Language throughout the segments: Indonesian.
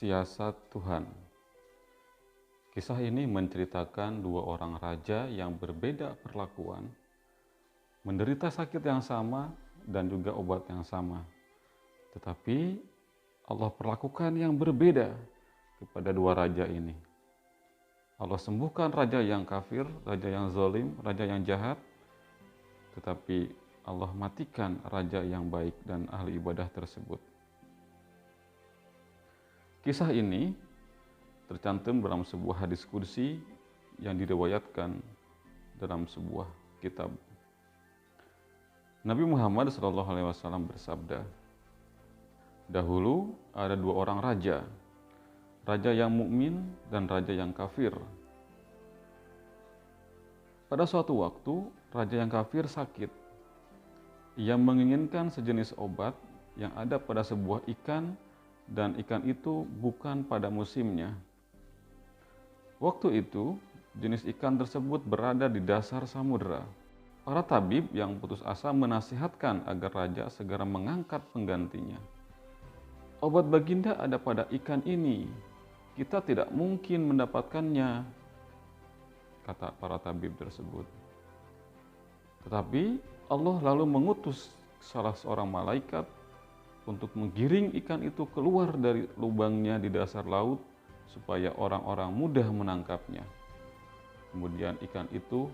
Siasat Tuhan. Kisah ini menceritakan dua orang raja yang berbeda perlakuan, menderita sakit yang sama dan juga obat yang sama. Tetapi Allah perlakukan yang berbeda kepada dua raja ini. Allah sembuhkan raja yang kafir, raja yang zalim, raja yang jahat, tetapi Allah matikan raja yang baik dan ahli ibadah tersebut. Kisah ini tercantum dalam sebuah hadis qudsi yang diriwayatkan dalam sebuah kitab. Nabi Muhammad SAW bersabda, "Dahulu ada dua orang raja, raja yang mukmin dan raja yang kafir. Pada suatu waktu, raja yang kafir sakit. Ia menginginkan sejenis obat yang ada pada sebuah ikan, dan ikan itu bukan pada musimnya. Waktu itu, jenis ikan tersebut berada di dasar samudera. Para tabib yang putus asa menasihatkan agar raja segera mengangkat penggantinya. Obat baginda ada pada ikan ini. Kita tidak mungkin mendapatkannya," kata para tabib tersebut. Tetapi Allah lalu mengutus salah seorang malaikat untuk menggiring ikan itu keluar dari lubangnya di dasar laut supaya orang-orang mudah menangkapnya. Kemudian ikan itu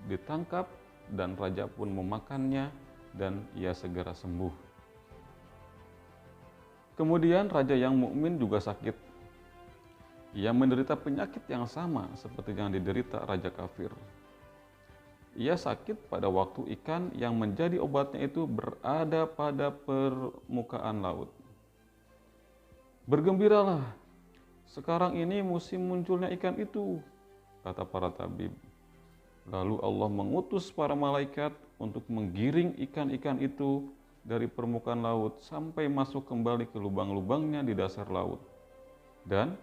ditangkap dan raja pun memakannya dan ia segera sembuh. Kemudian raja yang mukmin juga sakit. Ia menderita penyakit yang sama seperti yang diderita raja kafir. Ia sakit pada waktu ikan yang menjadi obatnya itu berada pada permukaan laut. "Bergembiralah, sekarang ini musim munculnya ikan itu," kata para tabib. Lalu Allah mengutus para malaikat untuk menggiring ikan-ikan itu dari permukaan laut sampai masuk kembali ke lubang-lubangnya di dasar laut. Dan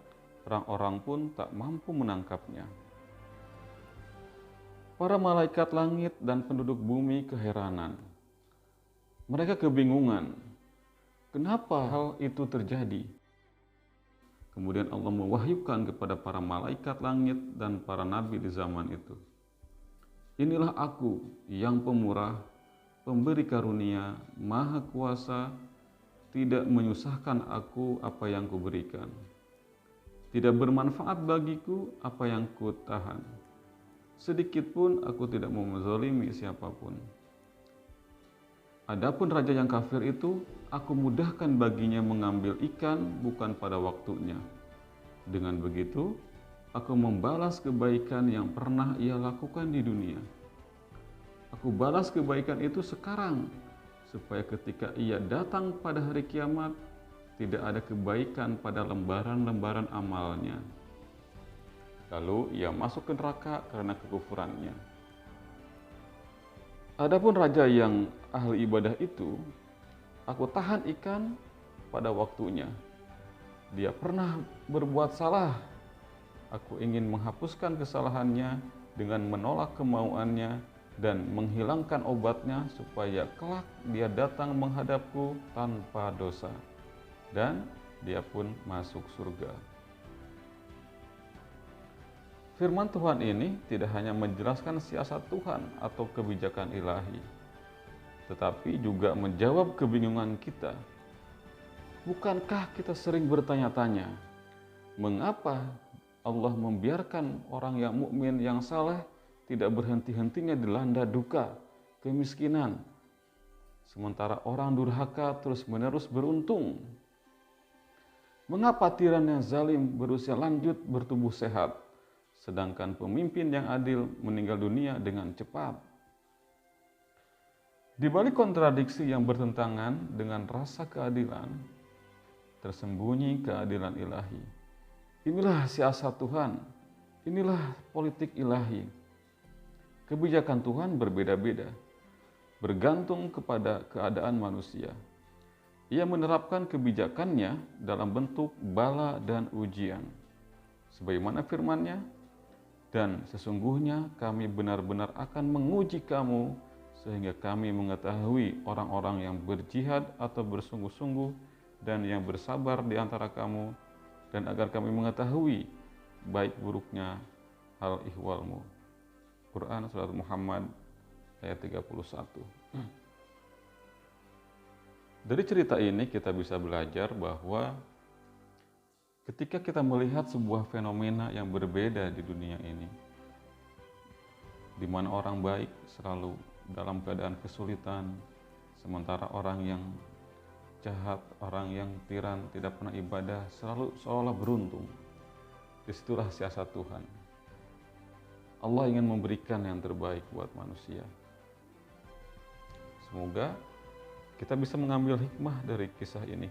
orang-orang pun tak mampu menangkapnya. Para malaikat langit dan penduduk bumi keheranan. Mereka kebingungan. Kenapa hal itu terjadi? Kemudian Allah mewahyukan kepada para malaikat langit dan para nabi di zaman itu. "Inilah aku yang pemurah, pemberi karunia, maha kuasa, tidak menyusahkan aku apa yang kuberikan. Tidak bermanfaat bagiku apa yang kutahan. Sedikit pun aku tidak mau menzalimi siapapun. Adapun raja yang kafir itu, aku mudahkan baginya mengambil ikan bukan pada waktunya. Dengan begitu, aku membalas kebaikan yang pernah ia lakukan di dunia. Aku balas kebaikan itu sekarang, supaya ketika ia datang pada hari kiamat, tidak ada kebaikan pada lembaran-lembaran amalnya. Lalu ia masuk ke neraka karena kekufurannya. Adapun raja yang ahli ibadah itu, aku tahan ikan pada waktunya. Dia pernah berbuat salah. Aku ingin menghapuskan kesalahannya dengan menolak kemauannya dan menghilangkan obatnya supaya kelak dia datang menghadapku tanpa dosa. Dan dia pun masuk surga." Firman Tuhan ini tidak hanya menjelaskan siasat Tuhan atau kebijakan ilahi, tetapi juga menjawab kebingungan kita. Bukankah kita sering bertanya-tanya, mengapa Allah membiarkan orang yang mukmin yang saleh tidak berhenti-hentinya dilanda duka, kemiskinan, sementara orang durhaka terus-menerus beruntung? Mengapa tiran yang zalim berusia lanjut bertubuh sehat, sedangkan pemimpin yang adil meninggal dunia dengan cepat? Di balik kontradiksi yang bertentangan dengan rasa keadilan, tersembunyi keadilan ilahi. Inilah siasat Tuhan, inilah politik ilahi. Kebijakan Tuhan berbeda-beda, bergantung kepada keadaan manusia. Ia menerapkan kebijakannya dalam bentuk bala dan ujian. Sebagaimana firman-Nya, "Dan sesungguhnya kami benar-benar akan menguji kamu sehingga kami mengetahui orang-orang yang berjihad atau bersungguh-sungguh dan yang bersabar di antara kamu dan agar kami mengetahui baik buruknya hal ihwalmu. Quran Surat Muhammad ayat 31. Dari cerita ini kita bisa belajar bahwa ketika kita melihat sebuah fenomena yang berbeda di dunia ini, di mana orang baik selalu dalam keadaan kesulitan, sementara orang yang jahat, orang yang tiran, tidak pernah ibadah, selalu seolah beruntung. Disitulah siasat Tuhan. Allah ingin memberikan yang terbaik buat manusia. Semoga kita bisa mengambil hikmah dari kisah ini.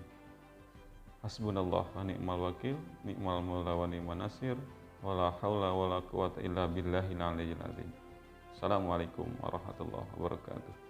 Hasbunallah wa ni'mal wakil, ni'mal maula wa ni'man nasir, wala haula wala quwata illa billahil aliyyil azim. Assalamualaikum warahmatullahi wabarakatuh.